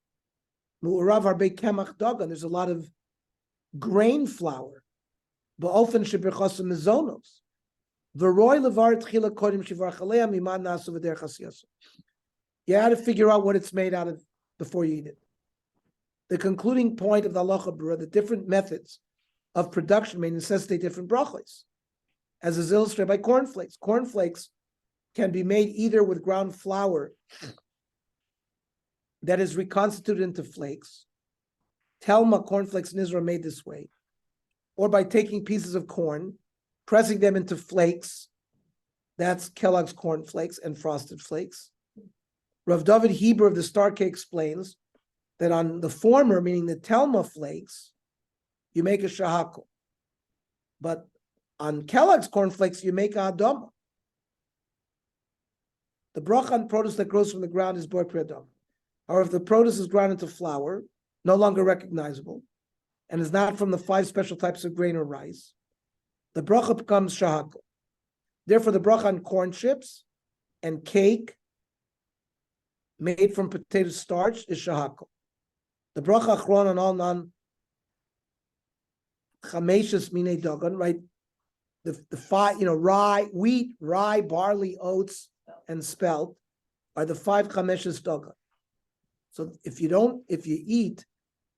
Mu'urav harbe kemach dagan. There's a lot of grain flour. Ba'ofen shebirchos mezonos. V'roy levar tchila kodim shivarach alea miman nasu v'derech hasiyos. You had to figure out what it's made out of before you eat it. The concluding point of the halacha brura, the different methods of production may necessitate different brachos, as is illustrated by cornflakes. Cornflakes can be made either with ground flour that is reconstituted into flakes. Telma cornflakes in Israel are made this way, or by taking pieces of corn, pressing them into flakes. That's Kellogg's cornflakes and frosted flakes. Rav David Heber of the Star Cake explains that on the former, meaning the Telma flakes, you make a shahakol. But on Kellogg's cornflakes, you make a adama. The bracha on produce that grows from the ground is boy pre-adama. However, if the produce is ground into flour, no longer recognizable, and is not from the 5 special types of grain or rice, the bracha becomes shahakol. Therefore, the bracha on corn chips and cake made from potato starch is shahakol. The bracha achron on all non-chameshes minei dagan, right? The 5, rye, wheat, rye, barley, oats, and spelt are the 5 chameshes dagan. So if you eat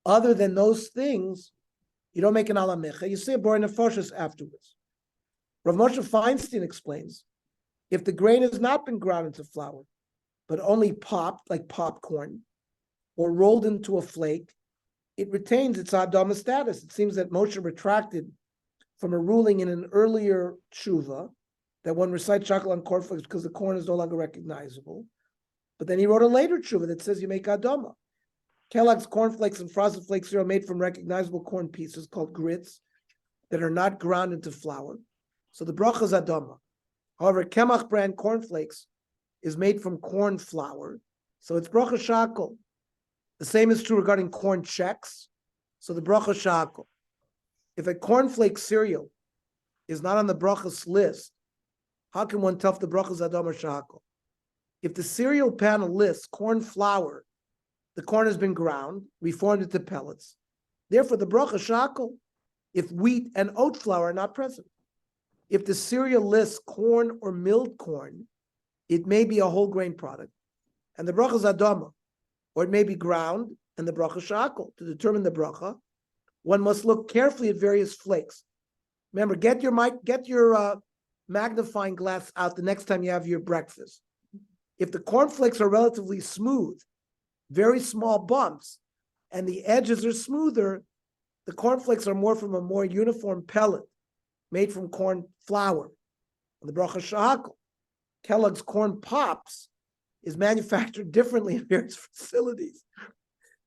other than those things, you don't make an alamecha. You say a bor nefashos afterwards. Rav Moshe Feinstein explains, if the grain has not been ground into flour, but only popped like popcorn, or rolled into a flake, it retains its adama status. It seems that Moshe retracted from a ruling in an earlier tshuva that one recites shakal on cornflakes because the corn is no longer recognizable. But then he wrote a later tshuva that says you make adama. Kellogg's cornflakes and frosted flakes are made from recognizable corn pieces called grits that are not ground into flour. So the bracha is adama. However, Kemach brand cornflakes is made from corn flour, so it's bracha shakal. The same is true regarding corn checks. So the bracha shakal. If a cornflake cereal is not on the brachas list, how can one tell if the bracha is adama or shakal? If the cereal panel lists corn flour, the corn has been ground, reformed into pellets. Therefore, the bracha shakal. If wheat and oat flour are not present. If the cereal lists corn or milled corn, it may be a whole grain product, and the bracha is adama. Or it may be ground, and the bracha shakal. To determine the bracha, one must look carefully at various flakes. Remember, get your magnifying glass out the next time you have your breakfast. If the cornflakes are relatively smooth, very small bumps, and the edges are smoother, the cornflakes are more from a more uniform pellet made from corn flour. And the bracha shakal. Kellogg's corn pops is manufactured differently in various facilities.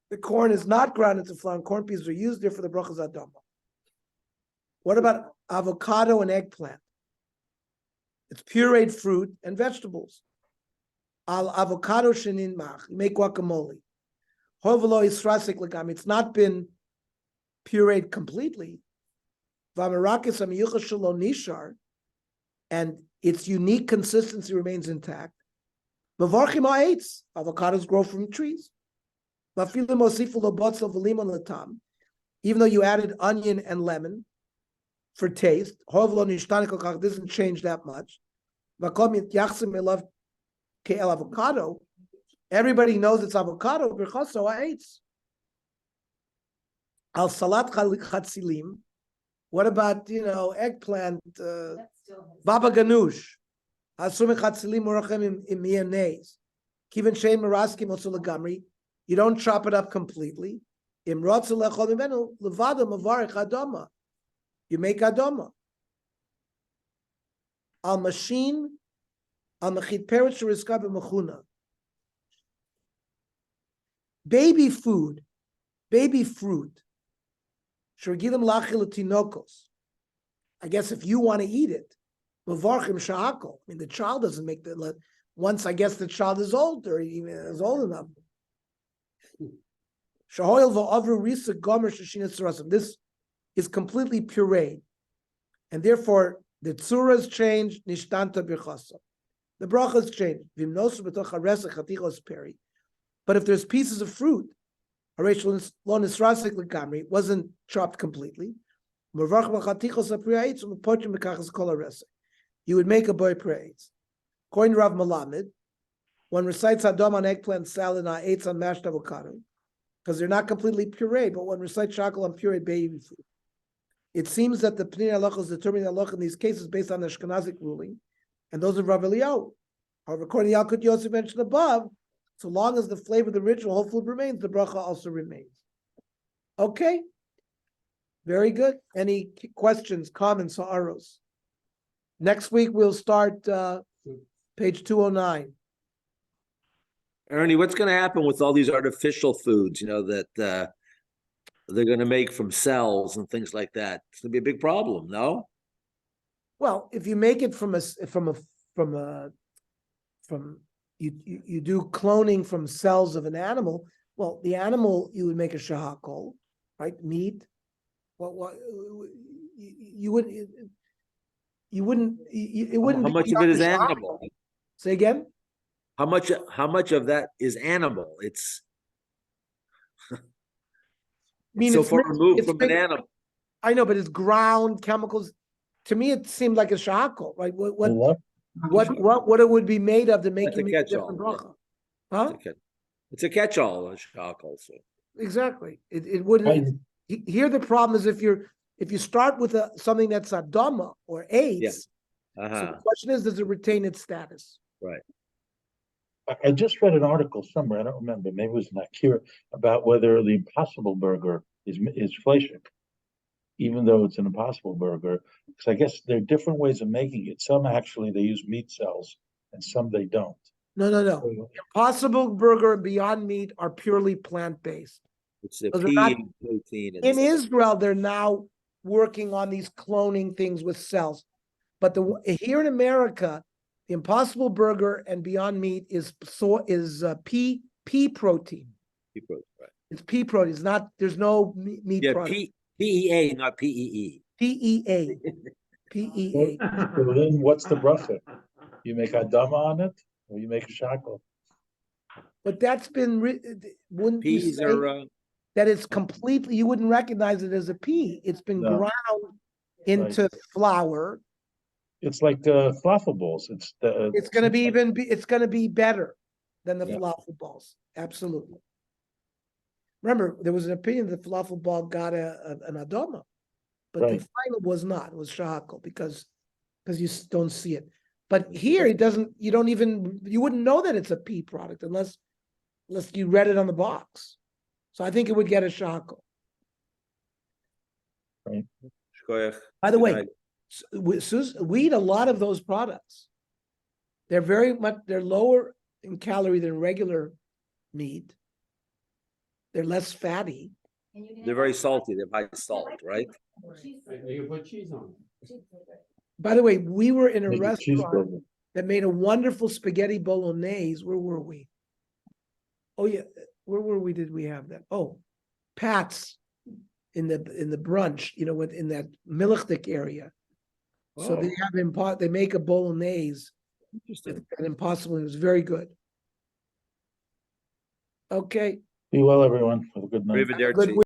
The corn is not ground into flour, and corn pieces are used there for the brachas adama. What about avocado and eggplant? It's pureed fruit and vegetables. Al avocado shenin mach, you make guacamole. Hovelo israsik legam, it's not been pureed completely. V'amarakis amiyucha shelo nishar, and its unique consistency remains intact. Mavarchim ha'etz, avocados grow from trees. Even though you added onion and lemon for taste, doesn't change that much. Everybody knows it's avocado. Al salat chatzilim. What about eggplant? Baba ganoush. You don't chop it up completely. You make adama. Al machine, al machid peretz sheriska b'mechuna. Baby food, baby fruit. Shregilim lachil tinokos. I guess if you want to eat it, mavarchim shahakol. I mean, the child doesn't make the. Once I guess the child is older, even is old enough. Shahoil va'avru risa gomer sheshina tzurasim. This is completely pureed, and therefore the tzuras changed. Nishtanta birchasa. The brachas changed. Vimnosu b'toch haresa chatichos peri. But if there's pieces of fruit, harish lo nisrasik legamri, wasn't chopped completely. Mervach b'chatichos apriyaitz u'mepochim b'kachas kol haresa. You would make a boy praise. According to Rav Malamed, one recites Adom on eggplant salad and eitz on mashed avocado, because they're not completely pureed, but one recites shakal on pureed baby food. It seems that the Pnei Halacha is determining halacha in these cases based on the Ashkenazic ruling, and those of Rav Eliyahu. However, according to Yalkut Yosef mentioned above, so long as the flavor of the original whole food remains, the bracha also remains. Okay, very good. Any questions, comments, or arrows? Next week we'll start page 209. Ernie, what's gonna happen with all these artificial foods, that they're gonna make from cells and things like that? It's gonna be a big problem, no? Well, if you make it you do cloning from cells of an animal, well, the animal you would make a shahakol, right? Meat. What you wouldn't. It wouldn't. How much of it is animal? Say again. How much of that is animal? It's I mean, so it's far mixed- removed it's from an mixed- animal. I know, but it's ground chemicals. To me, it seemed like a shahakol, right? What it would be made of to make That's you a make a catch-all, different yeah. bracha? Huh? It's a catch-all, a shock also. Exactly. It wouldn't. Here the problem is if you start with something that's adama or AIDS. Yeah. So the question is, does it retain its status? Right. I just read an article somewhere, I don't remember, maybe it was in Akira, about whether the Impossible Burger is fleishik, even though it's an Impossible Burger, because I guess there are different ways of making it. Some actually they use meat cells, and some they don't. No. Impossible Burger and Beyond Meat are purely plant-based. It's a Those are pea not- and protein. And In stuff. Israel, they're now working on these cloning things with cells. But here in America, the Impossible Burger and Beyond Meat is pea protein. Pea protein, right. It's pea protein. It's not. There's no meat Yeah, product. PEA, not PEE. PEA. PEA. So then what's the bracha? You make adama on it, or you make a shackle? But that's been. Wouldn't you Peas say are that it's completely? You wouldn't recognize it as a pea. It's been No. ground into flour. It's like falafel balls. It's It's going to be better than the Yeah. falafel balls. Absolutely. Remember, there was an opinion that falafel ball got an adoma, but the Right. final was not. It was shahakol because you don't see it. But here it doesn't. You wouldn't know that it's a pea product unless you read it on the box. So I think it would get a shahakol. shkoyach. By the Good way, night. we eat a lot of those products. They're lower in calorie than regular meat. They're less fatty. They're very salty. They're high salt, right? You put cheese on it. By the way, we were in a Make a restaurant cheeseburger. that made a wonderful spaghetti bolognese. Where were we? Oh yeah, where were we? Did we have that? Oh, Pat's in the brunch. In that Milichtik area. So they have they make a bolognese. Interesting. An Impossible. It was very good. Okay. Be well, everyone. Have a good night. Arrivederci. Good